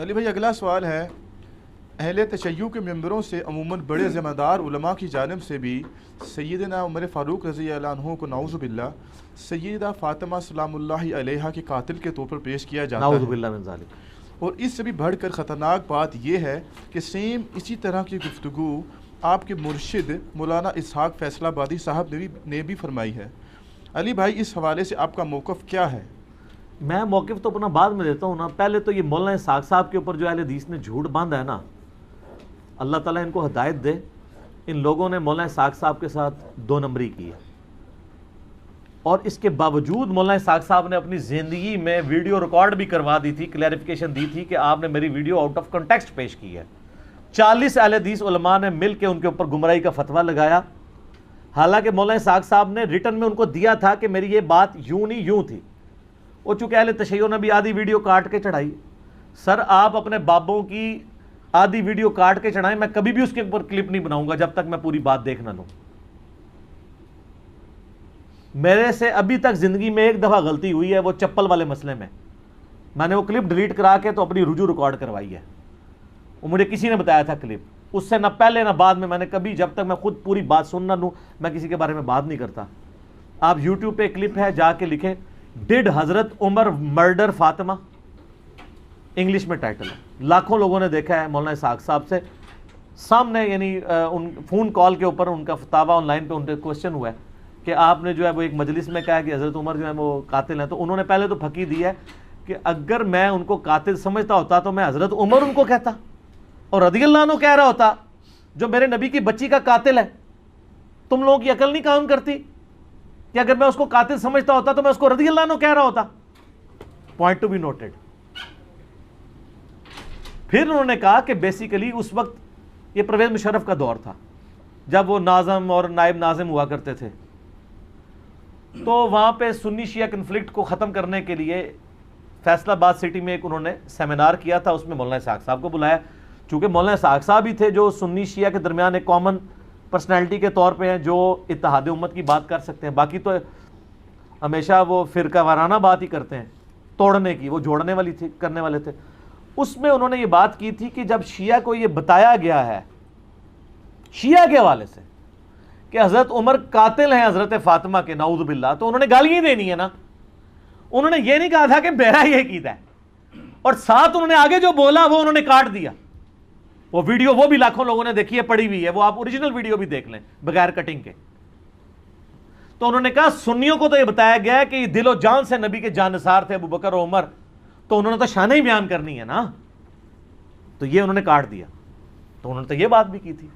علی بھائی اگلا سوال ہے، اہل تشیع کے ممبروں سے عموماً بڑے ذمہ دار علماء کی جانب سے بھی سیدنا عمر فاروق رضی اللہ عنہ کو نعوذ باللہ سیدہ فاطمہ سلام اللہ علیہا کے قاتل کے طور پر پیش کیا جاتا ہے، نعوذ باللہ من ذالک۔ اور اس سے بھی بڑھ کر خطرناک بات یہ ہے کہ سیم اسی طرح کی گفتگو آپ کے مرشد مولانا اسحاق فیصل آبادی صاحب نے بھی فرمائی ہے۔ علی بھائی اس حوالے سے آپ کا موقف کیا ہے؟ میں موقف تو اپنا بعد میں دیتا ہوں نا، پہلے تو یہ مولانا اسحاق صاحب کے اوپر جو اہل حدیث نے جھوٹ باندھا ہے نا، اللہ تعالیٰ ان کو ہدایت دے، ان لوگوں نے مولانا اسحاق صاحب کے ساتھ 2 نمبری کی ہے، اور اس کے باوجود مولانا اسحاق صاحب نے اپنی زندگی میں ویڈیو ریکارڈ بھی کروا دی تھی، کلیریفیکیشن دی تھی کہ آپ نے میری ویڈیو آؤٹ آف کنٹیکسٹ پیش کی ہے۔ 40 اہل حدیث علماء نے مل کے ان کے اوپر گمراہی کا فتویٰ لگایا، حالانکہ مولانا اسحاق صاحب نے ریٹن میں ان کو دیا تھا کہ میری یہ بات یوں نہیں یوں تھی، وہ چونکہ اہل تشیع نے بھی آدھی ویڈیو کاٹ کے چڑھائی۔ سر آپ اپنے بابوں کی آدھی ویڈیو کاٹ کے چڑھائیں، میں کبھی بھی اس کے اوپر کلپ نہیں بناؤں گا جب تک میں پوری بات دیکھ نہ لوں۔ میرے سے ابھی تک زندگی میں ایک دفعہ غلطی ہوئی ہے، وہ چپل والے مسئلے میں نے وہ کلپ ڈیلیٹ کرا کے تو اپنی رجوع ریکارڈ کروائی ہے، وہ مجھے کسی نے بتایا تھا کلپ، اس سے نہ پہلے نہ بعد میں نے کبھی، جب تک میں خود پوری بات سن نہ لوں میں کسی کے بارے میں بات نہیں کرتا۔ آپ یوٹیوب پہ کلپ ہے، جا کے لکھیں ڈڈ حضرت عمر مرڈر فاطمہ، انگلش میں ٹائٹل ہے، لاکھوں لوگوں نے دیکھا ہے۔ مولانا اسحاق صاحب سے سامنے یعنی فون کال کے اوپر ان کا فتاویٰ آن لائن پہ ان سے کوشچن ہوا ہے کہ آپ نے جو ہے وہ ایک مجلس میں کہا کہ حضرت عمر جو ہے وہ قاتل ہیں، تو انہوں نے پہلے تو پھکی دی ہے کہ اگر میں ان کو قاتل سمجھتا ہوتا تو میں حضرت عمر ان کو کہتا اور رضی اللہ عنہ کہہ رہا ہوتا جو میرے نبی کی بچی کا قاتل ہے۔ تم لوگوں کی عقل نہیں کام کرتی کہ اگر میں اس کو قاتل سمجھتا ہوتا تو میں اس کو رضی اللہ عنہ کہہ رہا ہوتا؟ Point to be noted. پھر انہوں نے کہا کہ بیسیکلی اس وقت یہ پرویز مشرف کا دور تھا جب وہ ناظم اور نائب ناظم ہوا کرتے تھے، تو وہاں پہ سنی شیعہ کنفلکٹ کو ختم کرنے کے لیے فیصل آباد سٹی میں ایک انہوں نے سیمینار کیا تھا، اس میں مولانا اسحاق صاحب کو بلایا، چونکہ مولانا اسحاق صاحب ہی تھے جو سنی شیعہ کے درمیان ایک کامن پرسنالٹی کے طور پہ ہیں جو اتحاد امت کی بات کر سکتے ہیں، باقی تو ہمیشہ وہ فرقہ وارانہ بات ہی کرتے ہیں، توڑنے کی، وہ جوڑنے والی تھی، کرنے والے تھے۔ اس میں انہوں نے یہ بات کی تھی کہ جب شیعہ کو یہ بتایا گیا ہے شیعہ کے حوالے سے کہ حضرت عمر قاتل ہیں حضرت فاطمہ کے، نعوذ باللہ، تو انہوں نے گالیاں دینی ہے نا، انہوں نے یہ نہیں کہا تھا کہ میرا یہ عقیدہ ہے، اور ساتھ انہوں نے آگے جو بولا وہ انہوں نے کاٹ دیا۔ وہ ویڈیو وہ بھی لاکھوں لوگوں نے دیکھی ہے، پڑی ہوئی ہے، وہ آپ اوریجنل ویڈیو بھی دیکھ لیں بغیر کٹنگ کے۔ تو انہوں نے کہا سنیوں کو تو یہ بتایا گیا ہے کہ یہ دل و جان سے نبی کے جانثار تھے ابو بکر و عمر، تو انہوں نے تو شانیں ہی بیان کرنی ہے نا، تو یہ انہوں نے کاٹ دیا۔ تو انہوں نے تو یہ بات بھی کی تھی۔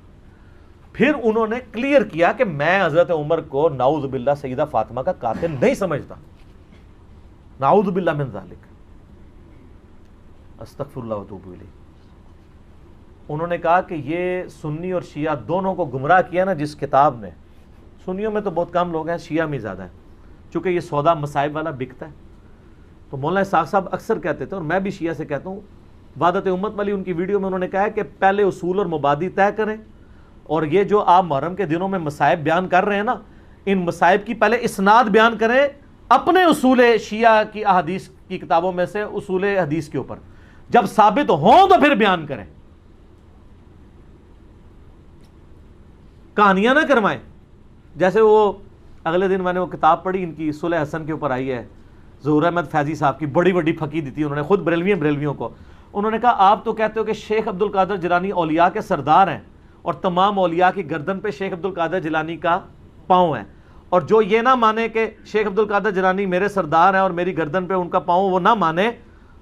پھر انہوں نے کلیئر کیا کہ میں حضرت عمر کو نعوذ باللہ سیدہ فاطمہ کا قاتل نہیں سمجھتا، نعوذ باللہ من ذالک، استغفر اللہ واتوب الیہ۔ انہوں نے کہا کہ یہ سنی اور شیعہ دونوں کو گمراہ کیا نا جس کتاب نے، سنیوں میں تو بہت کم لوگ ہیں، شیعہ میں زیادہ ہیں، چونکہ یہ سودا مصائب والا بکتا ہے۔ تو مولانا اسحاق صاحب اکثر کہتے تھے، اور میں بھی شیعہ سے کہتا ہوں، وحدت امت والی ان کی ویڈیو میں انہوں نے کہا ہے کہ پہلے اصول اور مبادی طے کریں، اور یہ جو آپ محرم کے دنوں میں مصائب بیان کر رہے ہیں نا، ان مصائب کی پہلے اسناد بیان کریں اپنے اصول شیعہ کی احادیث کی کتابوں میں سے، اصول حدیث کے اوپر، جب ثابت ہوں تو پھر بیان کریں، کہانیاں نہ کروائیں۔ جیسے وہ اگلے دن میں نے وہ کتاب پڑھی ان کی صلح حسن کے اوپر آئی ہے، ظہور احمد فیضی صاحب کی، بڑی بڑی پھکی دی تھی انہوں نے، خود بریلویوں کو۔ انہوں نے کہا آپ تو کہتے ہو کہ شیخ عبد القادر جیلانی اولیاء کے سردار ہیں، اور تمام اولیاء کی گردن پہ شیخ عبد القادر جیلانی کا پاؤں ہے، اور جو یہ نہ مانے کہ شیخ عبد القادر جیلانی میرے سردار ہیں اور میری گردن پہ ان کا پاؤں وہ نہ مانے،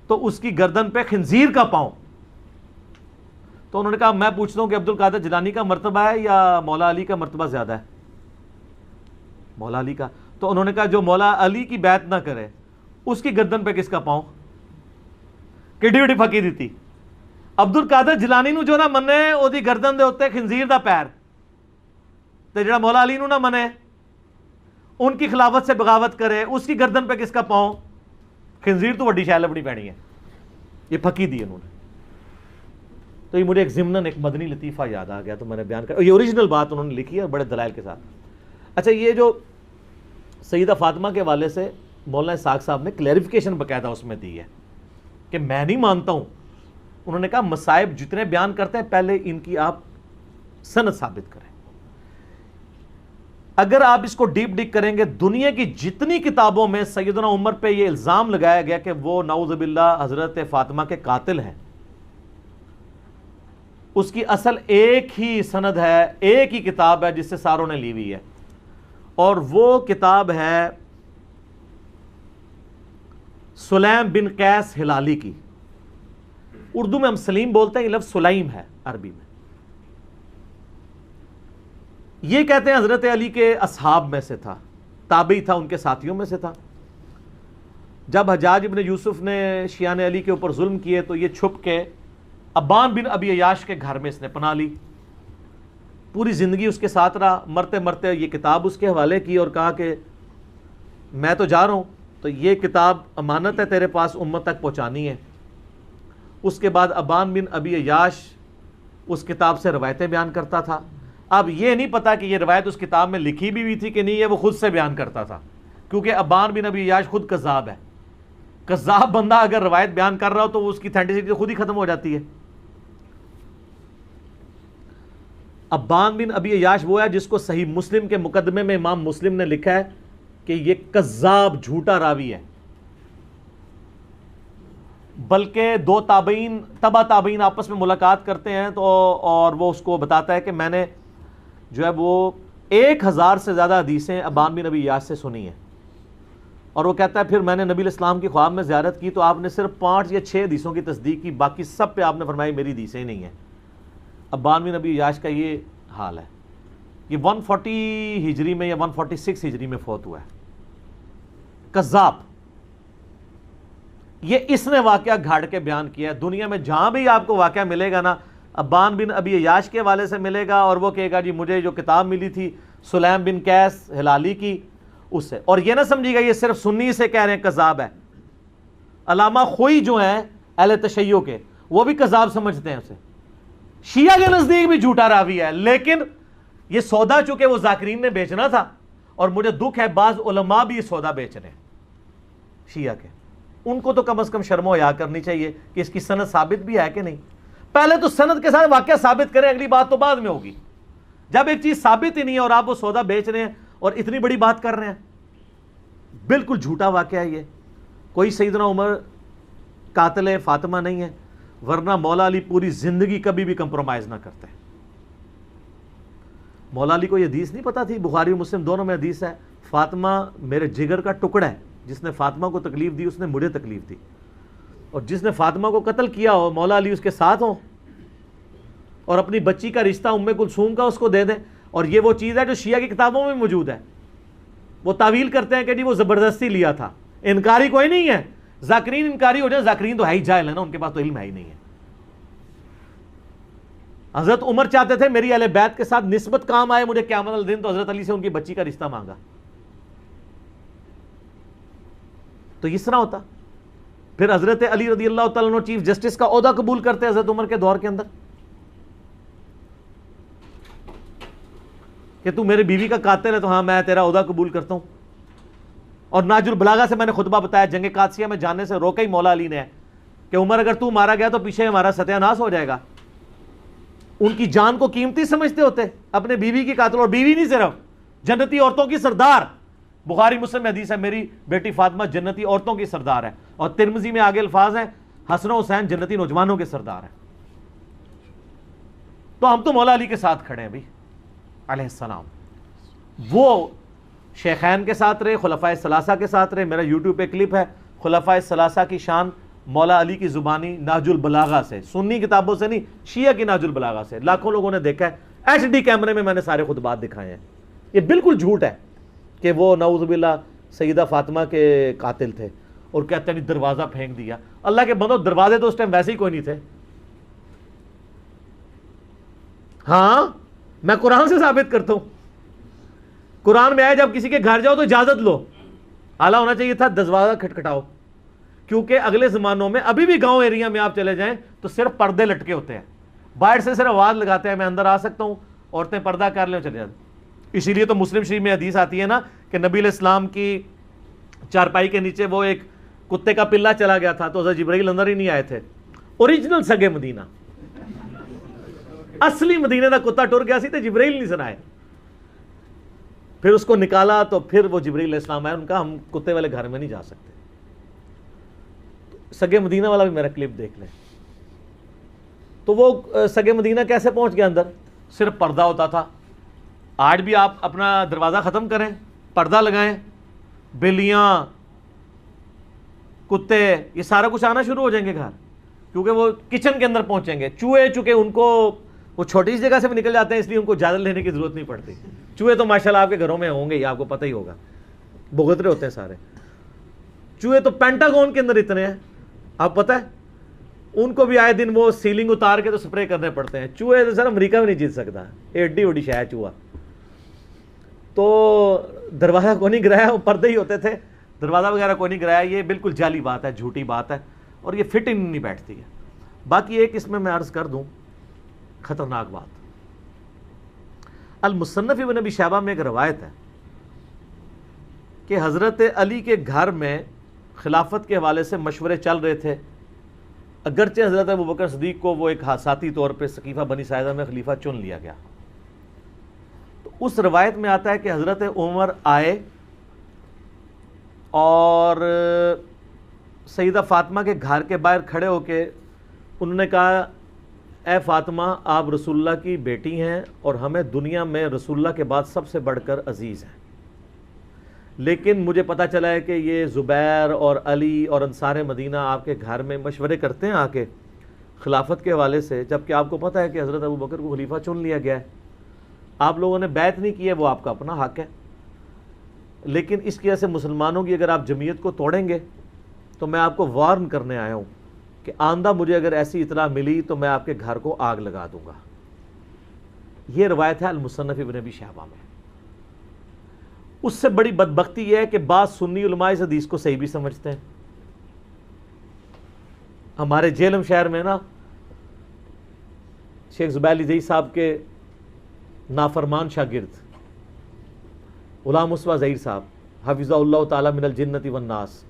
تو اس کی گردن پہ خنزیر کا پاؤں۔ تو انہوں نے کہا میں پوچھتا ہوں کہ عبد القادر جیلانی کا مرتبہ ہے یا مولا علی کا مرتبہ زیادہ ہے؟ مولا علی کا۔ تو انہوں نے کہا جو مولا علی کی بیعت نہ کرے اس کی گردن پہ کس کا پاؤں؟ کڈی وڈی پھکی دیتی۔ عبد القادر جیلانی نو جو نہ منے او دی گردن دے اوتے خنزیر دا پیر، تے جڑا مولا علی نو نہ منے ان کی خلافت سے بغاوت کرے اس کی گردن پہ کس کا پاؤں؟ خنزیر تو وڈی شے لبنی پینی ہے۔ یہ پھکی دی انہوں نے۔ تو یہ مجھے ایک ضمناً ایک مدنی لطیفہ یاد آ گیا تو میں نے بیان کر، یہ اوریجنل بات انہوں نے لکھی ہے بڑے دلائل کے ساتھ۔ اچھا، یہ جو سیدہ فاطمہ کے حوالے سے مولانا اسحاق صاحب نے کلیریفیکیشن باقاعدہ اس میں دی ہے کہ میں نہیں مانتا ہوں انہوں نے کہا مصائب جتنے بیان کرتے ہیں پہلے ان کی آپ سند ثابت کریں. اگر آپ اس کو ڈیپ ڈگ کریں گے دنیا کی جتنی کتابوں میں سیدنا عمر پہ یہ الزام لگایا گیا کہ وہ نعوذ باللہ حضرت فاطمہ کے قاتل ہیں، اس کی اصل ایک ہی سند ہے، ایک ہی کتاب ہے جس سے ساروں نے لی ہوئی ہے، اور وہ کتاب ہے سلیم بن قیس ہلالی کی. اردو میں ہم سلیم بولتے ہیں، یہ لفظ سلیم ہے عربی میں. یہ کہتے ہیں حضرت علی کے اصحاب میں سے تھا، تابعی تھا، ان کے ساتھیوں میں سے تھا. جب حجاج ابن یوسف نے شیعان علی کے اوپر ظلم کیے تو یہ چھپ کے ابان بن ابی عیاش کے گھر میں اس نے پناہ لی، پوری زندگی اس کے ساتھ رہا. مرتے مرتے یہ کتاب اس کے حوالے کی اور کہا کہ میں تو جا رہا ہوں، تو یہ کتاب امانت ہے تیرے پاس، امت تک پہنچانی ہے. اس کے بعد ابان بن ابی عیاش اس کتاب سے روایتیں بیان کرتا تھا. اب یہ نہیں پتا کہ یہ روایت اس کتاب میں لکھی بھی ہوئی تھی کہ نہیں، یہ وہ خود سے بیان کرتا تھا، کیونکہ ابان بن ابی عیاش خود کذاب ہے. کذاب بندہ اگر روایت بیان کر رہا ہو تو اس کی اتھینٹسٹی خود ہی ختم ہو جاتی ہے. ابان بن ابی عیاش وہ ہے جس کو صحیح مسلم کے مقدمے میں امام مسلم نے لکھا ہے کہ یہ کذاب جھوٹا راوی ہے. بلکہ دو تابعین تبع تابعین آپس میں ملاقات کرتے ہیں تو اور وہ اس کو بتاتا ہے کہ میں نے جو ہے وہ 1000 سے زیادہ حدیثیں ابان بن ابی عیاش سے سنی ہیں. اور وہ کہتا ہے پھر میں نے نبی الاسلام کی خواب میں زیارت کی تو آپ نے صرف 5 یا 6 حدیثوں کی تصدیق کی، باقی سب پہ آپ نے فرمایا میری حدیثیں ہی نہیں ہیں. ابان بن ابی عیاش کا یہ حال ہے. یہ 140 ہجری میں یا 146 ہجری میں فوت ہوا ہے. کذاب. یہ اس نے واقعہ گھاڑ کے بیان کیا ہے. دنیا میں جہاں بھی آپ کو واقعہ ملے گا نا، ابان بن ابی عیاش کے حوالے سے ملے گا اور وہ کہے گا جی مجھے جو کتاب ملی تھی سلیم بن قیس ہلالی کی اس سے. اور یہ نہ سمجھیے گا یہ صرف سنی سے کہہ رہے ہیں کذاب ہے. علامہ خوئی جو ہیں اہل تشیع کے وہ بھی کذاب سمجھتے ہیں اسے. شیعہ کے نزدیک بھی جھوٹا راوی ہے، لیکن یہ سودا چونکہ وہ ذاکرین نے بیچنا تھا، اور مجھے دکھ ہے بعض علماء بھی یہ سودا بیچ رہے ہیں شیعہ کے. ان کو تو کم از کم شرم و حیا کرنی چاہیے کہ اس کی سند ثابت بھی ہے کہ نہیں. پہلے تو سند کے ساتھ واقعہ ثابت کریں، اگلی بات تو بعد میں ہوگی. جب ایک چیز ثابت ہی نہیں ہے اور آپ وہ سودا بیچ رہے ہیں اور اتنی بڑی بات کر رہے ہیں، بالکل جھوٹا واقعہ ہے یہ. کوئی سیدنا عمر قاتل فاطمہ نہیں ہے، ورنہ مولا علی پوری زندگی کبھی بھی کمپرومائز نہ کرتے. مولا علی کو یہ حدیث نہیں پتا تھی، بخاری و مسلم دونوں میں حدیث ہے، فاطمہ میرے جگر کا ٹکڑا ہے، جس نے فاطمہ کو تکلیف دی اس نے مجھے تکلیف دی، اور جس نے فاطمہ کو قتل کیا ہو مولا علی اس کے ساتھ ہوں اور اپنی بچی کا رشتہ ام کلثوم کا اس کو دے دیں. اور یہ وہ چیز ہے جو شیعہ کی کتابوں میں موجود ہے. وہ تعویل کرتے ہیں کہ جی وہ زبردستی لیا تھا. انکاری کوئی نہیں ہے، ذاکرین انکاری ہو جائے، ذاکرین تو ہے ہی جاہل ہے نا، ان کے پاس تو علم ہے ہی نہیں ہے. حضرت عمر چاہتے تھے میری اہل بیت کے ساتھ نسبت کام آئے مجھے قیامت الدن، تو حضرت علی سے ان کی بچی کا رشتہ مانگا. تو اس طرح ہوتا. پھر حضرت علی رضی اللہ تعالیٰ عنہ چیف جسٹس کا عہدہ قبول کرتے حضرت عمر کے دور کے اندر کہ تو میرے بیوی کا قاتل ہے تو ہاں میں تیرا عہدہ قبول کرتا ہوں. اور ناج البلاغہ سے میں نے خطبہ بتایا، جنگ قادسیہ میں جانے سے روکا ہی مولا علی نے کہ عمر اگر تو مارا گیا تو پیچھے ہمارا ستیہ ناس ہو جائے گا. ان کی جان کو قیمتی سمجھتے ہوتے، اپنے بیوی کی قاتل، اور بیوی نہیں صرف جنتی عورتوں کی سردار. بخاری مسلم میں حدیث ہے میری بیٹی فاطمہ جنتی عورتوں کی سردار ہے، اور ترمذی میں آگے الفاظ ہیں حسن و حسین جنتی نوجوانوں کے سردار ہیں. تو ہم تو مولا علی کے ساتھ کھڑے ہیں بھائی علیہ السلام. وہ شیخین کے ساتھ رہے، خلفائے ثلاثہ کے ساتھ رہے. میرا یوٹیوب پہ کلپ ہے خلفائے ثلاثہ کی شان مولا علی کی زبانی نہج البلاغہ سے، سنی کتابوں سے نہیں، شیعہ کی نہج البلاغہ سے. لاکھوں لوگوں نے دیکھا ہے، HD کیمرے میں نے سارے خطبات دکھائے ہیں. یہ بالکل جھوٹ ہے کہ وہ نعوذ باللہ سیدہ فاطمہ کے قاتل تھے، اور کہتے ہیں دروازہ پھینک دیا. اللہ کے بندو دروازے تو اس ٹائم ویسے ہی کوئی نہیں تھے. ہاں میں قرآن سے ثابت کرتا ہوں. قرآن میں آیا جب کسی کے گھر جاؤ تو اجازت لو. اعلیٰ ہونا چاہیے تھا دروازہ کھٹکھٹاؤ، کیونکہ اگلے زمانوں میں ابھی بھی گاؤں ایریا میں آپ چلے جائیں تو صرف پردے لٹکے ہوتے ہیں، باہر سے صرف آواز لگاتے ہیں میں اندر آ سکتا ہوں، عورتیں پردہ کر لیں چلے جاتے. اسی لیے تو مسلم شریف میں حدیث آتی ہے نا کہ نبی علیہ السلام کی چارپائی کے نیچے وہ ایک کتے کا پلہ چلا گیا تھا تو حضرت جبرائیل اندر ہی نہیں آئے تھے. اوریجنل سگے مدینہ، اصلی مدینے دا کتا ٹر گیا سی تے جبرائیل نہیں سنائے. پھر اس کو نکالا تو پھر وہ جبرائیل علیہ السلام آئے، ان کا ہم کتے والے گھر میں نہیں جا سکتے. سگے مدینہ والا بھی میرا کلپ دیکھ لیں. تو وہ سگے مدینہ کیسے پہنچ گیا اندر؟ صرف پردہ ہوتا تھا. آج بھی آپ اپنا دروازہ ختم کریں، پردہ لگائیں، بلیاں، کتے، یہ سارا کچھ آنا شروع ہو جائیں گے گھر، کیونکہ وہ کچن کے اندر پہنچیں گے. چوہے چونکہ ان کو وہ چھوٹی سی جگہ سے بھی نکل جاتے ہیں، اس لیے ان کو اجازت لینے کی ضرورت نہیں پڑتی. چوہے تو ماشاءاللہ آپ کے گھروں میں ہوں گے ہی، آپ کو پتہ ہی ہوگا، بھگترے ہوتے ہیں سارے. چوہے تو پینٹاگون کے اندر اتنے ہیں، آپ پتہ ہے ان کو بھی آئے دن وہ سیلنگ اتار کے تو سپرے کرنے پڑتے ہیں. چوہے تو سر امریکہ میں نہیں جیت سکتا، ایڈی وڈی شے ہے چوہا. تو دروازہ کو نہیں گرایا، وہ پردے ہی ہوتے تھے، دروازہ وغیرہ کو نہیں گرایا. یہ بالکل جعلی بات ہے، جھوٹی بات ہے، اور یہ فٹ ان نہیں بیٹھتی ہے. باقی ایک اس میں عرض کر دوں خطرناک بات. المصنف ابن ابی شیبہ میں ایک روایت ہے کہ حضرت علی کے گھر میں خلافت کے حوالے سے مشورے چل رہے تھے، اگرچہ حضرت ابوبکر صدیق کو وہ ایک حادثاتی طور پہ سقیفہ بنی ساعدہ میں خلیفہ چن لیا گیا. تو اس روایت میں آتا ہے کہ حضرت عمر آئے اور سیدہ فاطمہ کے گھر کے باہر کھڑے ہو کے انہوں نے کہا، اے فاطمہ آپ رسول اللہ کی بیٹی ہیں اور ہمیں دنیا میں رسول اللہ کے بعد سب سے بڑھ کر عزیز ہیں، لیکن مجھے پتہ چلا ہے کہ یہ زبیر اور علی اور انصار مدینہ آپ کے گھر میں مشورے کرتے ہیں آ کے خلافت کے حوالے سے، جبکہ آپ کو پتہ ہے کہ حضرت ابوبکر کو خلیفہ چن لیا گیا ہے. آپ لوگوں نے بیعت نہیں کی ہے، وہ آپ کا اپنا حق ہے، لیکن اس کی وجہ سے مسلمانوں کی اگر آپ جمعیت کو توڑیں گے تو میں آپ کو وارن کرنے آیا ہوں کہ آئندہ مجھے اگر ایسی اطلاع ملی تو میں آپ کے گھر کو آگ لگا دوں گا. یہ روایت ہے المصنف ابن ابی شیبہ میں. اس سے بڑی بدبختی یہ ہے کہ بعض سنی علماء اس حدیث کو صحیح بھی سمجھتے ہیں. ہمارے جہلم شہر میں نا شیخ زبیر علی زئی صاحب کے نافرمان شاگرد غلام مصطفیٰ ظہیر صاحب حفظہ اللہ تعالی من الجنت والناس،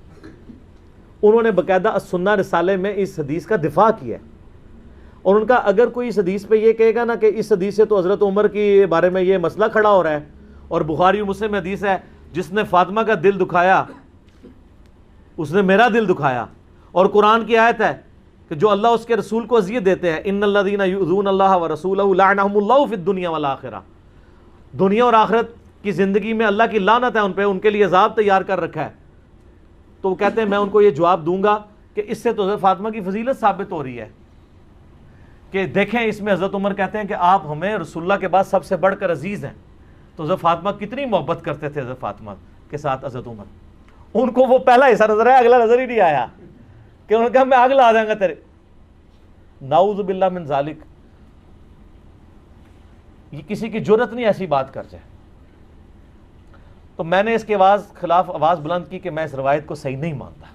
انہوں نے باقاعدہ السنہ رسالے میں اس حدیث کا دفاع کیا ہے. اور ان کا اگر کوئی اس حدیث پہ یہ کہے گا نا کہ اس حدیث سے تو حضرت عمر کے بارے میں یہ مسئلہ کھڑا ہو رہا ہے، اور بخاری و مسلم حدیث ہے جس نے فاطمہ کا دل دکھایا اس نے میرا دل دکھایا، اور قرآن کی آیت ہے کہ جو اللہ اس کے رسول کو اذیت دیتے ہیں ان الذین یؤذون اللہ ورسولہ لعنہم اللہ فی الدنیا والآخرہ، دنیا اور آخرت کی زندگی میں اللہ کی لعنت ہے ان پہ، ان کے لیے عذاب تیار کر رکھا ہے. تو وہ کہتے ہیں میں ان کو یہ جواب دوں گا کہ اس سے تو حضرت فاطمہ کی فضیلت ثابت ہو رہی ہے کہ دیکھیں اس میں حضرت عمر کہتے ہیں کہ آپ ہمیں رسول اللہ کے بعد سب سے بڑھ کر عزیز ہیں. تو حضرت فاطمہ کتنی محبت کرتے تھے حضرت فاطمہ کے ساتھ حضرت عمر. ان کو وہ پہلا حصہ نظر آیا، اگلا نظر ہی نہیں آیا کہ انہوں نے کہا میں آگ لا دیں گا تیرے. نعوذ باللہ من ذالک، یہ کسی کی جرت نہیں ایسی بات کر جائے. تو میں نے اس کے خلاف آواز بلند کی کہ میں اس روایت کو صحیح نہیں مانتا.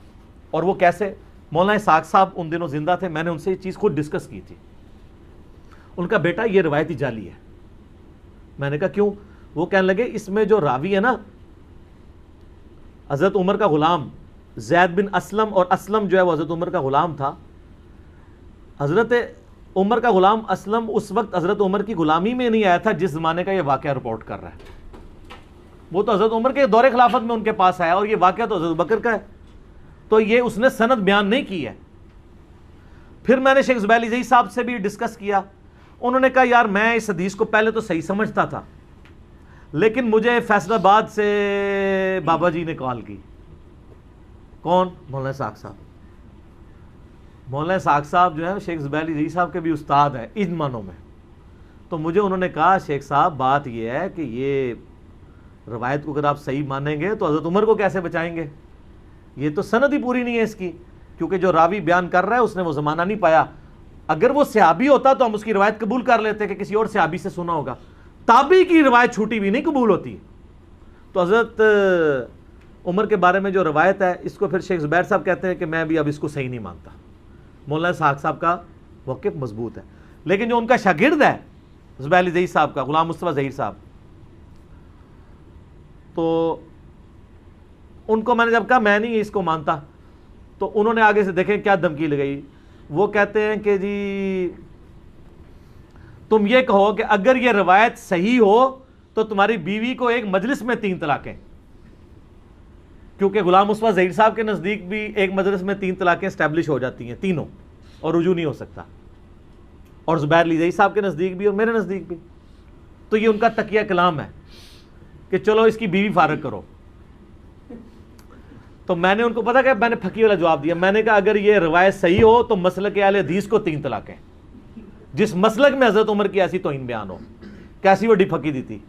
اور وہ کیسے؟ مولانا اسحاق صاحب ان دنوں زندہ تھے، میں نے ان سے یہ چیز خود ڈسکس کی تھی. ان کا بیٹا یہ روایت ہی جعلی ہے. میں نے کہا کیوں؟ وہ کہنے لگے اس میں جو راوی ہے نا حضرت عمر کا غلام زید بن اسلم، اور اسلم جو ہے وہ حضرت عمر کا غلام تھا. حضرت عمر کا غلام اسلم اس وقت حضرت عمر کی غلامی میں نہیں آیا تھا جس زمانے کا یہ واقعہ رپورٹ کر رہا ہے. وہ تو حضرت عمر کے دور خلافت میں ان کے پاس آیا، اور یہ واقعہ تو حضرت بکر کا ہے. تو یہ اس نے سند بیان نہیں کی ہے. پھر میں نے شیخ زبیر علی زئی صاحب سے بھی ڈسکس کیا. انہوں نے کہا یار میں اس حدیث کو پہلے تو صحیح سمجھتا تھا، لیکن مجھے فیصل آباد سے بابا جی نے کال کی. کون؟ مولانا اسحاق صاحب. مولانا اسحاق صاحب جو ہے شیخ زبیر علی زئی صاحب کے بھی استاد ہیں ان معنوں میں. تو مجھے انہوں نے کہا شیخ صاحب بات یہ ہے کہ یہ روایت کو اگر آپ صحیح مانیں گے تو حضرت عمر کو کیسے بچائیں گے؟ یہ تو سند ہی پوری نہیں ہے اس کی، کیونکہ جو راوی بیان کر رہا ہے اس نے وہ زمانہ نہیں پایا. اگر وہ صحابی ہوتا تو ہم اس کی روایت قبول کر لیتے کہ کسی اور صحابی سے سنا ہوگا. تابعی کی روایت چھوٹی بھی نہیں قبول ہوتی. تو حضرت عمر کے بارے میں جو روایت ہے اس کو پھر شیخ زبیر صاحب کہتے ہیں کہ میں بھی اب اس کو صحیح نہیں مانتا. مولانا اسحاق صاحب کا موقف مضبوط ہے، لیکن جو ان کا شاگرد ہے زبیر علی زئی صاحب کا غلام مصطفیٰ ظہیر صاحب، تو ان کو میں نے جب کہا میں نہیں اس کو مانتا، تو انہوں نے آگے سے دیکھیں کیا دھمکی لگائی. وہ کہتے ہیں کہ جی تم یہ کہو کہ اگر یہ روایت صحیح ہو تو تمہاری بیوی کو ایک مجلس میں 3 طلاقیں، کیونکہ غلام مصطفیٰ ظہیر صاحب کے نزدیک بھی ایک مجلس میں 3 طلاقیں اسٹیبلش ہو جاتی ہیں تینوں، اور رجوع نہیں ہو سکتا، اور زبیر لیزئی صاحب کے نزدیک بھی اور میرے نزدیک بھی. تو یہ ان کا تقیہ کلام ہے کہ چلو اس کی بیوی فارغ کرو. تو میں نے ان کو پتا کہ میں نے پھکی والا جواب دیا، میں نے کہا اگر یہ روایت صحیح ہو تو مسلک اہل حدیث کو 3 طلاقیں، جس مسلک میں حضرت عمر کی ایسی توہین بیان ہو، کیسی وڈی پھکی دی تھی.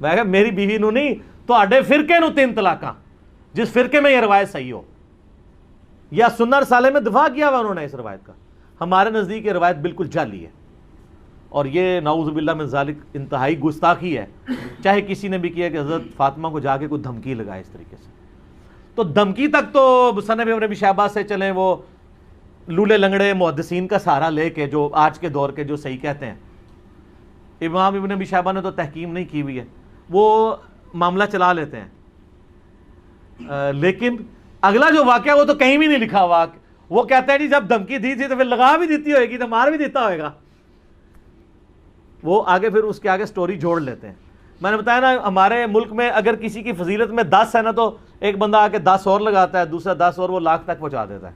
میں کہا میری بیوی نو نہیں تو آڈے فرقے نو 3 طلاقاں، جس فرقے میں یہ روایت صحیح ہو. یا سنہ رسالے میں دفاع کیا ہوا انہوں نے اس روایت کا. ہمارے نزدیک یہ روایت بالکل جعلی ہے، اور یہ نعوذ باللہ من ذالک انتہائی گستاخی ہے، چاہے کسی نے بھی کیا کہ حضرت فاطمہ کو جا کے کوئی دھمکی لگائے اس طریقے سے. تو دھمکی تک تو مصنف ابن ابی شیبہ سے چلیں، وہ لولے لنگڑے محدثین کا سہارا لے کے جو آج کے دور کے جو صحیح کہتے ہیں. امام ابن ابی شیبہ نے تو تحقیم نہیں کی ہوئی ہے، وہ معاملہ چلا لیتے ہیں، لیکن اگلا جو واقعہ وہ تو کہیں بھی نہیں لکھا ہوا. وہ کہتے ہیں جی جب دھمکی دی تھی تو پھر لگا بھی دیتی ہوئے گی تو مار بھی دیتا ہوئے گا. وہ آگے پھر اس کے آگے سٹوری جوڑ لیتے ہیں. میں نے بتایا نا ہمارے ملک میں اگر کسی کی فضیلت میں 10 ہے نا تو ایک بندہ آ کے 10 اور لگاتا ہے، دوسرا 10 اور، وہ لاکھ تک پہنچا دیتا ہے.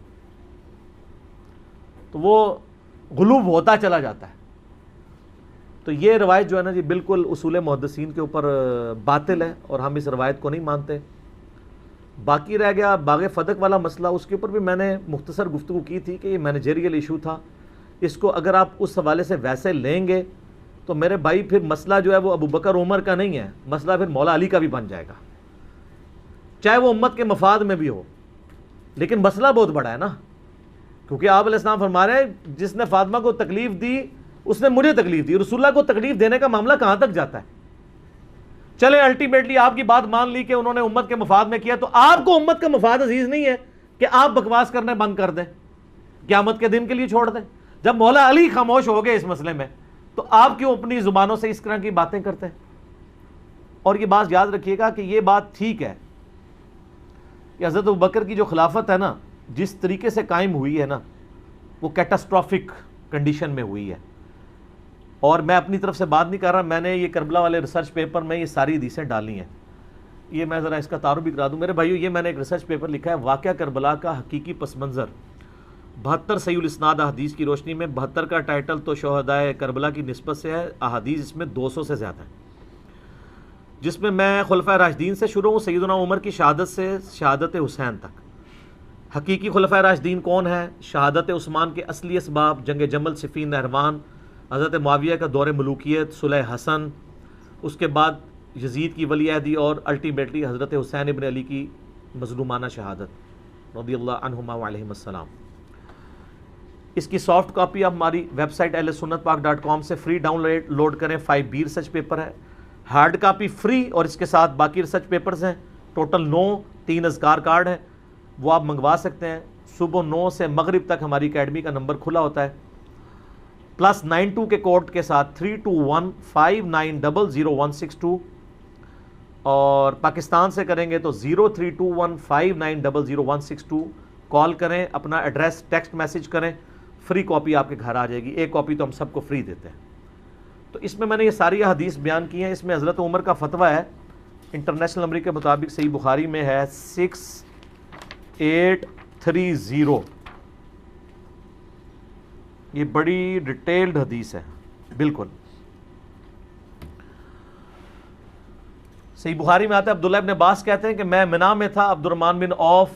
تو وہ غلوب ہوتا چلا جاتا ہے. تو یہ روایت جو ہے نا جی بالکل اصول محدثین کے اوپر باطل ہے، اور ہم اس روایت کو نہیں مانتے. باقی رہ گیا باغ فدق والا مسئلہ، اس کے اوپر بھی میں نے مختصر گفتگو کی تھی کہ یہ مینیجریل ایشو تھا. اس کو اگر آپ اس حوالے سے ویسے لیں گے تو میرے بھائی پھر مسئلہ جو ہے وہ ابو بکر عمر کا نہیں ہے، مسئلہ پھر مولا علی کا بھی بن جائے گا، چاہے وہ امت کے مفاد میں بھی ہو. لیکن مسئلہ بہت بڑا ہے نا، کیونکہ آپ علیہ السلام فرما رہے ہیں جس نے فاطمہ کو تکلیف دی اس نے مجھے تکلیف دی. رسول اللہ کو تکلیف دینے کا معاملہ کہاں تک جاتا ہے؟ چلے الٹیمیٹلی آپ کی بات مان لی کہ انہوں نے امت کے مفاد میں کیا، تو آپ کو امت کا مفاد عزیز نہیں ہے کہ آپ بکواس کرنے بند کر دیں، قیامت کے دن کے لیے چھوڑ دیں. جب مولا علی خاموش ہو گئے اس مسئلے میں تو آپ کیوں اپنی زبانوں سے اس طرح کی باتیں کرتے ہیں؟ اور یہ بات یاد رکھیے گا کہ یہ بات ٹھیک ہے کہ حضرت ابوبکر کی جو خلافت ہے نا جس طریقے سے قائم ہوئی ہے نا وہ کیٹاسٹرافک کنڈیشن میں ہوئی ہے. اور میں اپنی طرف سے بات نہیں کر رہا، میں نے یہ کربلا والے ریسرچ پیپر میں یہ ساری حدیثیں ڈالی ہیں. یہ میں ذرا اس کا تعارف بھی کرا دوں میرے بھائیو. یہ میں نے ایک ریسرچ پیپر لکھا ہے، واقعہ کربلا کا حقیقی پس منظر 72 صحیح الاسناد احادیث کی روشنی میں. 72 کا ٹائٹل تو شہدائے کربلا کی نسبت سے ہے، احادیث اس میں 200 سے زیادہ ہیں، جس میں میں خلفائے راشدین سے شروع ہوں، سیدنا عمر کی شہادت سے شہادت حسین تک. حقیقی خلفائے راشدین کون ہیں؟ شہادت عثمان کے اصلی اسباب، جنگ جمل، صفین، نہروان، حضرت معاویہ کا دور ملوکیت، صلح حسن، اس کے بعد یزید کی ولی عہدی، اور الٹیمیٹلی حضرت حسین ابن علی کی مظلومانہ شہادت رضی اللہ عنہما وعلیہم السلام. اس کی سافٹ کاپی آپ ہماری ویب سائٹ ahlsunnatpak.com سے فری ڈاؤن لوڈ کریں. 5B ریسرچ پیپر ہے، ہارڈ کاپی فری، اور اس کے ساتھ باقی ریسرچ پیپرز ہیں ٹوٹل 9. 3 اذکار کارڈ ہیں، وہ آپ منگوا سکتے ہیں. صبح 9 سے مغرب تک ہماری اکیڈمی کا نمبر کھلا ہوتا ہے، +92 کے کوڈ کے ساتھ 3215900162، اور پاکستان سے کریں گے تو 032159000162. کال کریں، اپنا ایڈریس ٹیکسٹ میسج کریں، فری کاپی آپ کے گھر آ جائے گی. ایک کاپی تو ہم سب کو فری دیتے ہیں. تو اس میں نے یہ ساری حدیث بیان کی ہیں. اس میں حضرت عمر کا فتویٰ ہے، انٹرنیشنل نمبر کے مطابق صحیح بخاری میں ہے 6830. یہ بڑی ڈیٹیلڈ حدیث ہے بالکل. صحیح بخاری میں آتا ہے، عبداللہ ابن عباس کہتے ہیں کہ میں منا میں تھا، عبد الرحمن بن عوف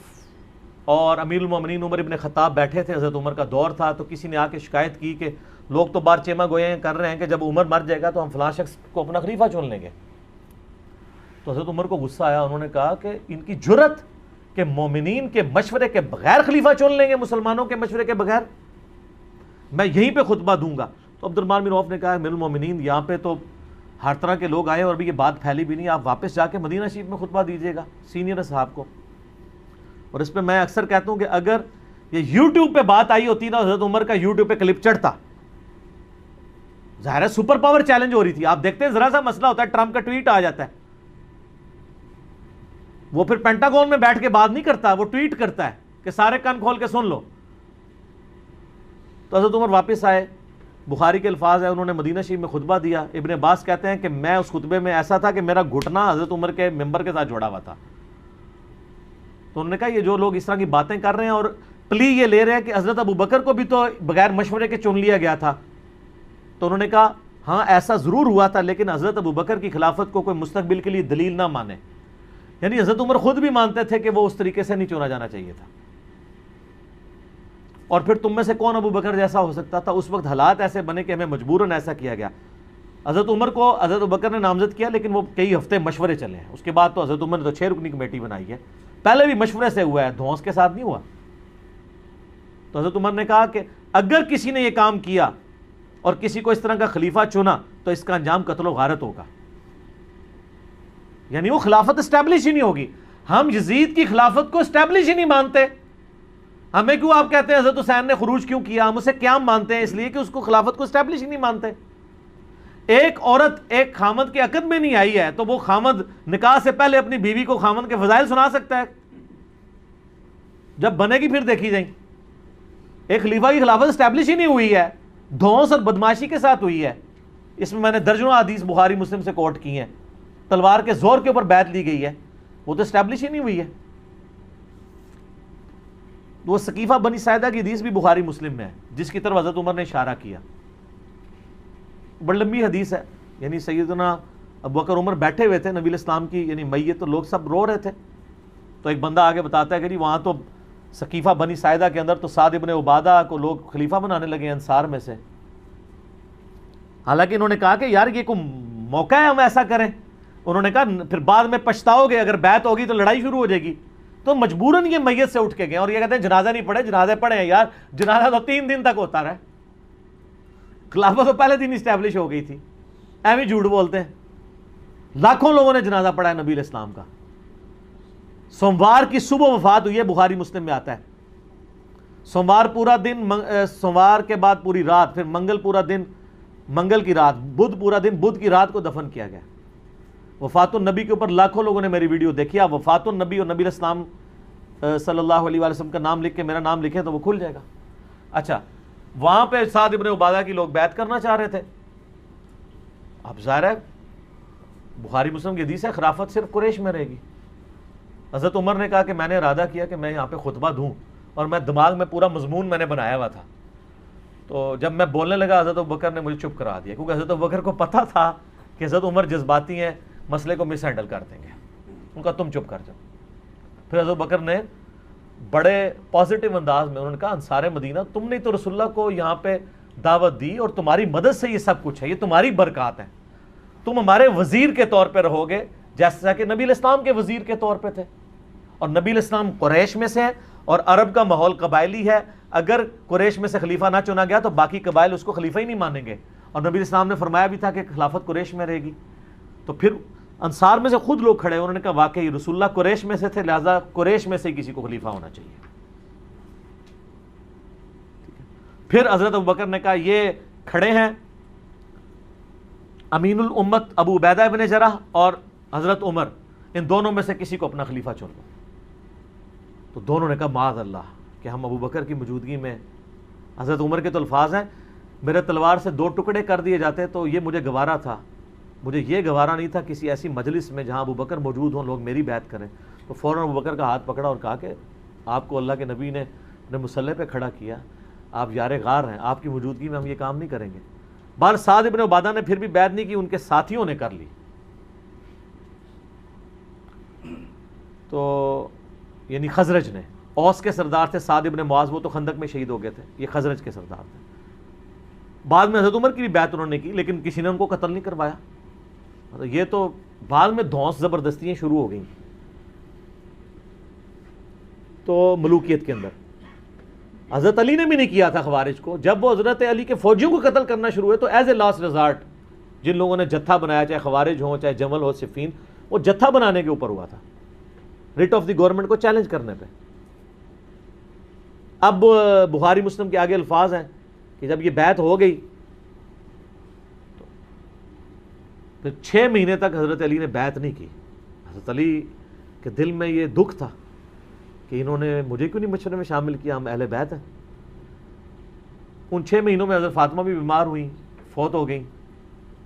اور امیر المومنین عمر ابن خطاب بیٹھے تھے، حضرت عمر کا دور تھا. تو کسی نے آ کے شکایت کی کہ لوگ تو بار چیما گوئے کر رہے ہیں کہ جب عمر مر جائے گا تو ہم فلاں شخص کو اپنا خلیفہ چن لیں گے. تو حضرت عمر کو غصہ آیا، انہوں نے کہا کہ ان کی جرت کہ مومنین کے مشورے کے بغیر خلیفہ چن لیں گے، مسلمانوں کے مشورے کے بغیر، میں یہیں پہ خطبہ دوں گا. تو عبد الرحمن بن عوف نے کہا امیر المومنین یہاں پہ تو ہر طرح کے لوگ آئے اور ابھی یہ بات پھیلی بھی نہیں، آپ واپس جا کے مدینہ شریف میں خطبہ دیجیے گا سینئر صاحب کو. اور اس پہ میں اکثر کہتا ہوں کہ اگر یہ یوٹیوب پہ بات آئی ہوتی نا، حضرت عمر کا یوٹیوب پہ کلپ چڑھتا، ظاہر ہے سپر پاور چیلنج ہو رہی تھی. آپ دیکھتے ہیں ذرا سا مسئلہ ہوتا ہے، ٹرمپ کا ٹویٹ آ جاتا ہے، وہ پھر پینٹاگون میں بیٹھ کے بات نہیں کرتا، وہ ٹویٹ کرتا ہے کہ سارے کان کھول کے سن لو. تو حضرت عمر واپس آئے، بخاری کے الفاظ ہیں، انہوں نے مدینہ شریف میں خطبہ دیا. ابن عباس کہتے ہیں کہ میں اس خطبے میں ایسا تھا کہ میرا گھٹنا حضرت عمر کے ممبر کے ساتھ جڑا ہوا تھا. تو انہوں نے کہا یہ جو لوگ اس طرح کی باتیں کر رہے ہیں اور پلی یہ لے رہے ہیں کہ حضرت ابو بکر کو بھی تو بغیر مشورے کے چن لیا گیا تھا. تو انہوں نے کہا ہاں ایسا ضرور ہوا تھا، لیکن حضرت ابو بکر کی خلافت کو کوئی مستقبل کے لیے دلیل نہ مانے. یعنی حضرت عمر خود بھی مانتے تھے کہ وہ اس طریقے سے نہیں چنا جانا چاہیے تھا. اور پھر تم میں سے کون ابو بکر جیسا ہو سکتا تھا؟ اس وقت حالات ایسے بنے کہ ہمیں مجبوراً ایسا کیا گیا. حضرت عمر کو حضرت ابو بکر نے نامزد کیا، لیکن وہ کئی ہفتے مشورے چلے ہیں. اس کے بعد تو حضرت عمر نے تو 6 رکنی کمیٹی بنائی ہے. پہلے بھی مشورے سے ہوا ہے، دھونس کے ساتھ نہیں ہوا. تو حضرت عمر نے کہا کہ اگر کسی نے یہ کام کیا اور کسی کو اس طرح کا خلیفہ چنا تو اس کا انجام قتل و غارت ہوگا. یعنی وہ خلافت اسٹیبلش ہی نہیں ہوگی. ہم یزید کی خلافت کو اسٹیبلش ہی نہیں مانتے. ہمیں کیوں آپ کہتے ہیں حضرت حسین نے خروج کیوں کیا؟ ہم اسے قیام مانتے ہیں، اس لیے کہ اس کو خلافت کو اسٹیبلش ہی نہیں مانتے. ایک عورت ایک خامد کے عقد میں نہیں آئی ہے تو وہ خامد نکاح سے پہلے اپنی بیوی کو خامد کے فضائل سنا سکتا ہے؟ جب بنے گی پھر دیکھی جائیں. ایک خلیفہ کی خلافت اسٹیبلش ہی نہیں ہوئی ہے، دھونس اور بدماشی کے ساتھ ہوئی ہے. اس میں نے درجنوں حدیث بخاری مسلم سے کوٹ کی ہیں. تلوار کے زور کے اوپر بیعت لی گئی ہے، وہ تو اسٹیبلش ہی نہیں ہوئی ہے. وہ سقیفہ بنی ساعدہ کی حدیث بھی بخاری مسلم میں ہے، جس کی طرف حضرت عمر نے اشارہ کیا. بڑی لمبی حدیث ہے. یعنی سیدنا ابو بکر عمر بیٹھے ہوئے تھے، نبی الاسلام کی یعنی میت، تو لوگ سب رو رہے تھے. تو ایک بندہ آگے بتاتا ہے کہ جی وہاں تو سقیفہ بنی ساعدہ کے اندر تو سعد ابن عبادہ کو لوگ خلیفہ بنانے لگے انصار میں سے. حالانکہ انہوں نے کہا کہ یار یہ کوئی موقع ہے ہم ایسا کریں. انہوں نے کہا پھر بعد میں پچھتاؤ گے، اگر بیعت ہوگی تو لڑائی شروع ہو جائے گی. تو مجبوراً یہ میت سے اٹھ کے گئے اور یہ کہتے ہیں جنازہ نہیں پڑھے. جنازے پڑھے ہیں یار، جنازہ تو 3 دن تک ہوتا رہا. خلافت تو پہلے دن اسٹیبلش ہو گئی تھی. ایویں جھوٹ بولتے ہیں. لاکھوں لوگوں نے جنازہ پڑھا ہے نبی علیہ السلام کا. سوموار کی صبح وفات ہوئی ہے، بخاری مسلم میں آتا ہے. سوموار پورا دن، سوموار کے بعد پوری رات، پھر منگل پورا دن، منگل کی رات، بدھ پورا دن، بدھ کی رات کو دفن کیا گیا. وفات النبی کے اوپر لاکھوں لوگوں نے میری ویڈیو دیکھی. آپ وفات النبی اور نبی علیہ السلام صلی اللہ علیہ وسلم کا نام لکھ کے میرا نام لکھیں تو وہ کھل جائے گا. اچھا، وہاں پہ سعد ابن عبادہ کی لوگ بیعت کرنا چاہ رہے تھے. اب ظاہر ہے بخاری مسلم کی حدیث ہے خلافت صرف قریش میں رہے گی. حضرت عمر نے کہا کہ میں نے ارادہ کیا کہ میں یہاں پہ خطبہ دوں، اور میں دماغ میں پورا مضمون میں نے بنایا ہوا تھا. تو جب میں بولنے لگا حضرت ابوبکر نے مجھے چپ کرا دیا، کیونکہ حضرت ابوبکر کو پتہ تھا کہ حضرت عمر جذباتی ہیں، مسئلے کو مس ہینڈل کر دیں گے. ان کا تم چپ کر جاؤ. پھر حضرت ابوبکر نے بڑے پازیٹیو انداز میں انہوں نے کہا انصار مدینہ، تم نے تو رسول اللہ کو یہاں پہ دعوت دی اور تمہاری مدد سے یہ سب کچھ ہے، یہ تمہاری برکات ہیں. تم ہمارے وزیر کے طور پہ رہو گے جیسا کہ نبی علیہ السلام کے وزیر کے طور پہ تھے. اور نبی علیہ السلام قریش میں سے ہیں اور عرب کا ماحول قبائلی ہے. اگر قریش میں سے خلیفہ نہ چنا گیا تو باقی قبائل اس کو خلیفہ ہی نہیں مانیں گے. اور نبی علیہ السلام نے فرمایا بھی تھا کہ خلافت قریش میں رہے گی. تو پھر انصار میں سے خود لوگ کھڑے، انہوں نے کہا واقعی رسول اللہ قریش میں سے تھے، لہذا قریش میں سے کسی کو خلیفہ ہونا چاہیے. پھر حضرت ابوبکر نے کہا یہ کھڑے ہیں امین الامت ابو عبیدہ ابن جرح اور حضرت عمر، ان دونوں میں سے کسی کو اپنا خلیفہ چن لو. تو دونوں نے کہا معاذ اللہ کہ ہم ابو بکر کی موجودگی میں. حضرت عمر کے تو الفاظ ہیں میرے تلوار سے 2 ٹکڑے کر دیے جاتے تو یہ مجھے گوارا تھا، مجھے یہ گوارا نہیں تھا کسی ایسی مجلس میں جہاں ابو بکر موجود ہوں، لوگ میری بیعت کریں. تو فوراً ابو بکر کا ہاتھ پکڑا اور کہا کہ آپ کو اللہ کے نبی نے اپنے مسلح پہ کھڑا کیا، آپ یار غار ہیں، آپ کی موجودگی میں ہم یہ کام نہیں کریں گے. بہر سعد ابن عبادہ نے پھر بھی بیعت نہیں کی، ان کے ساتھیوں نے کر لی. تو یعنی خزرج نے، اوس کے سردار تھے سعد ابن معاذ، وہ تو خندق میں شہید ہو گئے تھے، یہ خزرج کے سردار تھے. بعد میں حضرت عمر کی بھی بیعت انہوں نے کی، لیکن کسی نے ان کو قتل نہیں کروایا. یہ تو بعد میں دھونس زبردستیاں شروع ہو گئیں. تو ملوکیت کے اندر حضرت علی نے بھی نہیں کیا تھا خوارج کو. جب وہ حضرت علی کے فوجیوں کو قتل کرنا شروع ہوئے تو ایز اے لاسٹ ریزارٹ جن لوگوں نے جتھا بنایا، چاہے خوارج ہوں چاہے جمل ہو صفین، وہ جتھا بنانے کے اوپر ہوا تھا ریٹ آف دی گورنمنٹ کو چیلنج کرنے پہ. اب بخاری مسلم کے آگے الفاظ ہیں کہ جب یہ بیعت ہو گئی تو پھر 6 مہینے تک حضرت علی نے بیعت نہیں کی. حضرت علی کے دل میں یہ دکھ تھا کہ انہوں نے مجھے کیوں نہیں مشورے میں شامل کیا، ہم اہل بیعت ہیں. ان 6 مہینوں میں حضرت فاطمہ بھی بیمار ہوئیں، فوت ہو گئیں۔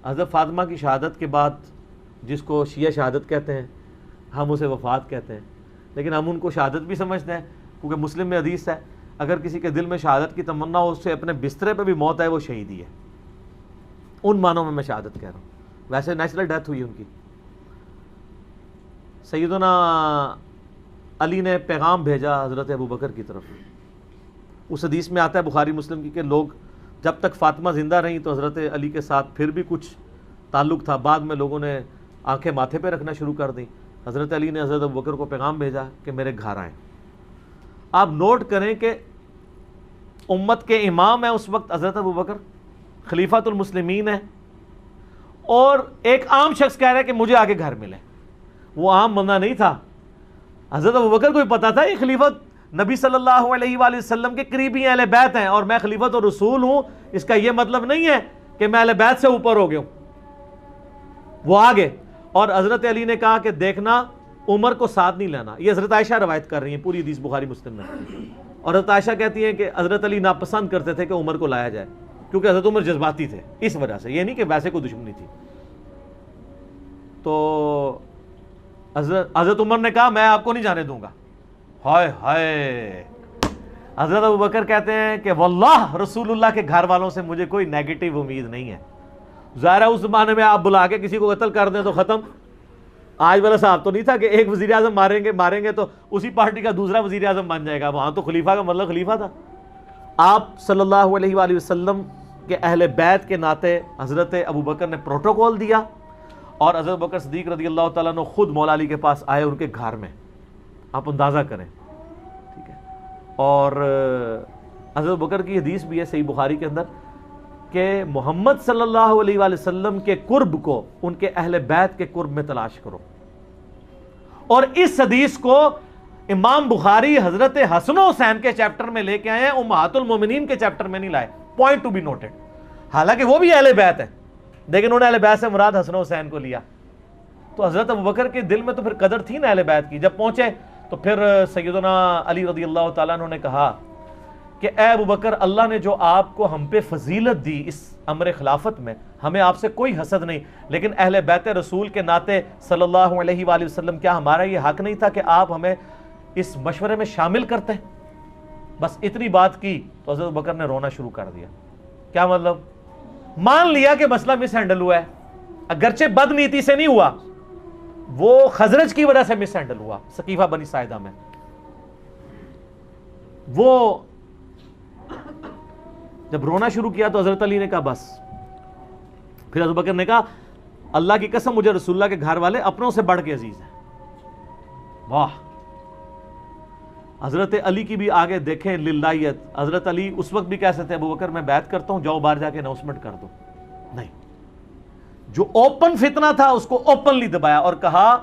حضرت فاطمہ کی شہادت کے بعد، جس کو شیعہ شہادت کہتے ہیں، ہم اسے وفات کہتے ہیں، لیکن ہم ان کو شہادت بھی سمجھتے ہیں، کیونکہ مسلم میں حدیث ہے اگر کسی کے دل میں شہادت کی تمنا ہو، اس سے اپنے بسترے پہ بھی موت آئے، وہ شہیدی ہے۔ ان معنوں میں شہادت کہہ رہا ہوں، ویسے نیچرل ڈیتھ ہوئی ان کی۔ سیدنا علی نے پیغام بھیجا حضرت ابوبکر کی طرف۔ اس حدیث میں آتا ہے بخاری مسلم کی کہ لوگ جب تک فاطمہ زندہ رہیں تو حضرت علی کے ساتھ پھر بھی کچھ تعلق تھا، بعد میں لوگوں نے آنکھیں ماتھے پہ رکھنا شروع کر دیں۔ حضرت علی نے حضرت ابوبکر کو پیغام بھیجا کہ میرے گھر آئیں۔ آپ نوٹ کریں کہ امت کے امام ہیں اس وقت حضرت ابوبکر، خلیفۃ المسلمین ہیں، اور ایک عام شخص کہہ رہا ہے کہ مجھے آگے گھر ملے۔ وہ عام بندہ نہیں تھا، حضرت ابوبکر کو بھی پتا تھا یہ خلیفت نبی صلی اللہ علیہ وآلہ وسلم کے قریبی اہل بیت ہیں، اور میں خلیفت اور رسول ہوں، اس کا یہ مطلب نہیں ہے کہ میں اہل بیت سے اوپر ہو گیا ہوں۔ وہ آگے، اور حضرت علی نے کہا کہ دیکھنا عمر کو ساتھ نہیں لینا۔ یہ حضرت عائشہ روایت کر رہی ہیں، پوری حدیث بخاری مسلم میں، اور حضرت عائشہ کہتی ہیں کہ حضرت علی ناپسند کرتے تھے کہ عمر کو لایا جائے، کیونکہ حضرت عمر جذباتی تھے، اس وجہ سے، یہ نہیں کہ ویسے کوئی دشمنی تھی۔ تو حضرت عمر نے کہا میں آپ کو نہیں جانے دوں گا۔ ہائے ہائے، حضرت ابوبکر کہتے ہیں کہ واللہ رسول اللہ کے گھر والوں سے مجھے کوئی نیگیٹو امید نہیں ہے۔ ظاہر ہے اس زمانے میں آپ بلا کے کسی کو قتل کر دیں تو ختم۔ آج والا صاحب تو نہیں تھا کہ ایک وزیر اعظم ماریں گے تو اسی پارٹی کا دوسرا وزیر اعظم بن جائے گا، وہاں تو خلیفہ کا مطلب خلیفہ تھا۔ آپ صلی اللہ علیہ وآلہ وسلم کے اہل بیت کے ناطے حضرت ابوبکر نے پروٹوکول دیا، اور حضرت ابوبکر صدیق رضی اللہ تعالیٰ عنہ خود مولا علی کے پاس آئے ان کے گھر میں۔ آپ اندازہ کریں، ٹھیک ہے۔ اور حضرت ابوبکر کی حدیث بھی ہے صحیح بخاری کے اندر کہ محمد صلی اللہ علیہ وآلہ وسلم کے قرب کو ان کے اہل بیت کے قرب میں تلاش کرو۔ اور اس حدیث کو امام بخاری حضرت حسن و حسین کے چیپٹر میں لے کے آئے ہیں، امہات المومنین کے چیپٹر میں نہیں لائے۔ پوائنٹ ٹو بی نوٹڈ، حالانکہ وہ بھی اہل بیت ہیں، لیکن انہوں نے اہل بیت سے مراد حسن و حسین کو لیا۔ تو حضرت ابوبکر کے دل میں تو پھر قدر تھی نا اہل بیت کی۔ جب پہنچے تو پھر سیدنا علی رضی اللہ تعالیٰ عنہ نے کہا کہ اے ابوبکر، اللہ نے جو آپ کو ہم پہ فضیلت دی اس امر خلافت میں، ہمیں آپ سے کوئی حسد نہیں، لیکن اہل بیت رسول کے ناطے صلی اللہ علیہ وآلہ وسلم کیا ہمارا یہ حق نہیں تھا کہ آپ ہمیں اس مشورے میں شامل کرتے؟ بس اتنی بات کی تو حضرت ابوبکر نے رونا شروع کر دیا۔ کیا مطلب؟ مان لیا کہ مسئلہ مس ہینڈل ہوا ہے، اگرچہ بد نیتی سے نہیں ہوا، وہ خزرج کی وجہ سے مس ہینڈل ہوا سقیفہ بنی ساعدہ میں۔ وہ جب رونا شروع کیا تو حضرت علی نے کہا بس۔ پھر حضرت بکر نے کہا اللہ کی قسم مجھے رسول اللہ کے گھر والے اپنوں سے بڑھ کے عزیز ہیں۔ واہ، حضرت علی کی بھی آگے دیکھیں للہیت۔ حضرت علی اس وقت بھی کہہ سکتے ابو بکر میں بیعت کرتا ہوں، جاؤ باہر جا کے اناؤنسمنٹ کر دو، نہیں، جو اوپن فتنہ تھا اس کو اوپنلی دبایا اور کہا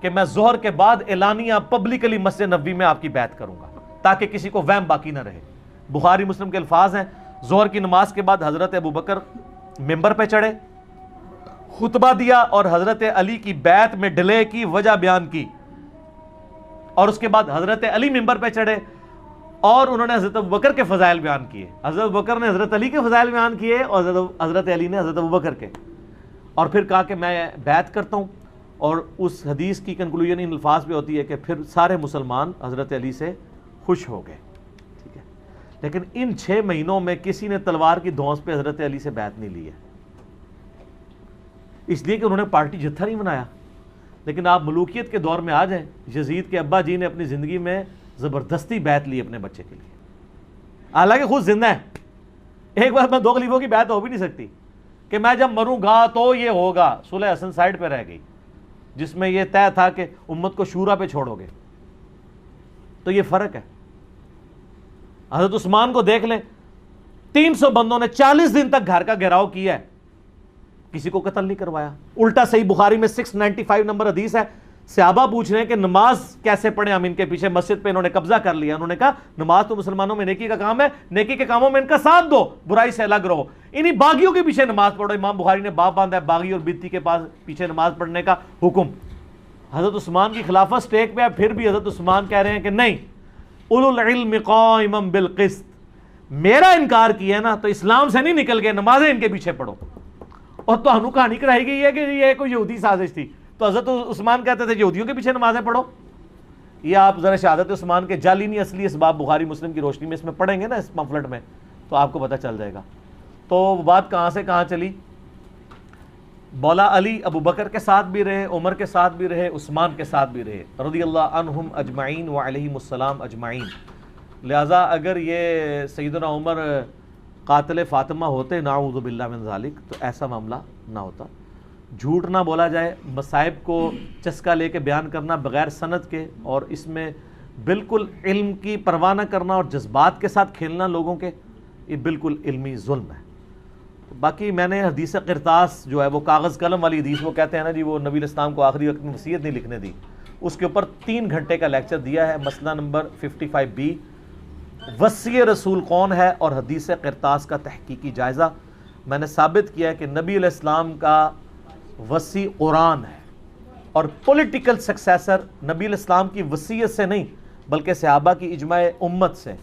کہ میں ظہر کے بعد اعلانیہ پبلکلی مسجد نبوی میں آپ کی بیعت کروں گا تاکہ کسی کو وہم باقی نہ رہے۔ بخاری مسلم کے الفاظ ہیں، ظہر کی نماز کے بعد حضرت ابو بکر ممبر پہ چڑھے، خطبہ دیا اور حضرت علی کی بیعت میں ڈیلے کی وجہ بیان کی، اور اس کے بعد حضرت علی ممبر پہ چڑھے اور انہوں نے حضرت ابوبکر کے فضائل بیان کیے۔ حضرت ابوبکر نے حضرت علی کے فضائل بیان کیے اور حضرت علی نے حضرت ابوبکر کے، اور پھر کہا کہ میں بیعت کرتا ہوں۔ اور اس حدیث کی کنکلوژن ان الفاظ پہ ہوتی ہے کہ پھر سارے مسلمان حضرت علی سے خوش ہو گئے، ٹھیک ہے۔ لیکن ان 6 مہینوں میں کسی نے تلوار کی دھونس پہ حضرت علی سے بیعت نہیں لی ہے، اس لیے کہ انہوں نے پارٹی جتھا نہیں بنایا۔ لیکن آپ ملوکیت کے دور میں آ جائیں، یزید کے ابا جی نے اپنی زندگی میں زبردستی بیعت لی اپنے بچے کے لیے، حالانکہ خود زندہ ہے۔ ایک بار میں 2 خلیفوں کی بیعت ہو بھی نہیں سکتی کہ میں جب مروں گا تو یہ ہوگا۔ صلح حسن سائڈ پہ رہ گئی جس میں یہ طے تھا کہ امت کو شورا پہ چھوڑو گے، تو یہ فرق ہے۔ حضرت عثمان کو دیکھ لیں، 300 بندوں نے 40 دن تک گھر کا گھیراؤ کیا ہے، کسی کو قتل نہیں کروایا۔ الٹا صحیح بخاری میں 695 نمبر حدیث ہے، صحابہ پوچھ رہے ہیں کہ نماز کیسے پڑھیں ہم ان کے پیچھے، مسجد پہ انہوں نے قبضہ کر لیا۔ انہوں نے کہا نماز تو مسلمانوں میں نیکی کا کام ہے، نیکی کے کاموں میں ان کا ساتھ دو، برائی سے الگ رہو، انہی باغیوں کے پیچھے نماز پڑھو۔ امام بخاری نے باب باندھا ہے باغی اور بدتی کے پاس پیچھے نماز پڑھنے کا حکم۔ حضرت عثمان کی خلافت سٹیک پہ ہے، پھر بھی حضرت عثمان کہہ رہے ہیں کہ نہیں، اولو العلم قائما بالقسط، میرا انکار کیا نا تو اسلام سے نہیں نکل گئے، نمازیں ان کے پیچھے پڑھو. اور تو ہنو کہانی کرائی گئی ہے کہ یہ کوئی یہودی سازش تھی. تو حضرت عثمان کہتے تھے یہودیوں کے پیچھے نمازیں پڑھو. یہ آپ ذرا شہادت عثمان کے جعلی نہیں اصلی اسباب بخاری مسلم کی روشنی میں اس میں پڑھیں گے نا اس پمفلٹ میں تو آپ کو پتہ چل جائے گا. تو بات کہاں سے کہاں چلی. مولا علی ابو بکر کے ساتھ بھی رہے، عمر کے ساتھ بھی رہے، عثمان کے ساتھ بھی رہے رضی اللہ عنہم اجمعین وعلیہم السلام اجمعین. لہٰذا اگر یہ سیدنا عمر قاتل فاطمہ ہوتے نعوذ باللہ من ذالک تو ایسا معاملہ نہ ہوتا. جھوٹ نہ بولا جائے، مصائب کو چسکا لے کے بیان کرنا بغیر سند کے اور اس میں بالکل علم کی پرواہ نہ کرنا اور جذبات کے ساتھ کھیلنا لوگوں کے، یہ بالکل علمی ظلم ہے. باقی میں نے حدیث قرطاس جو ہے وہ کاغذ قلم والی حدیث، وہ کہتے ہیں نا جی وہ نبی الاسلام کو آخری وقت میں وصیت نہیں لکھنے دی، اس کے اوپر 3 گھنٹے کا لیکچر دیا ہے. مسئلہ نمبر 55B وصی رسول کون ہے اور حدیث قرطاس کا تحقیقی جائزہ. میں نے ثابت کیا ہے کہ نبی علیہ السلام کا وصی قرآن ہے اور پولیٹیکل سکسیسر نبی علیہ السلام کی وصیت سے نہیں بلکہ صحابہ کی اجماع امت سے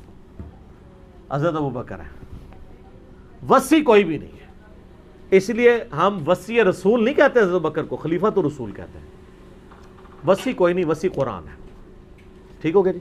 حضرت ابو بکر ہے. وصی کوئی بھی نہیں ہے. اس لیے ہم وصی رسول نہیں کہتے حضرت ابو بکر کو، خلیفۃ الرسول کہتے ہیں. وصی کوئی نہیں، وصی قرآن ہے. ٹھیک ہو گیا جی.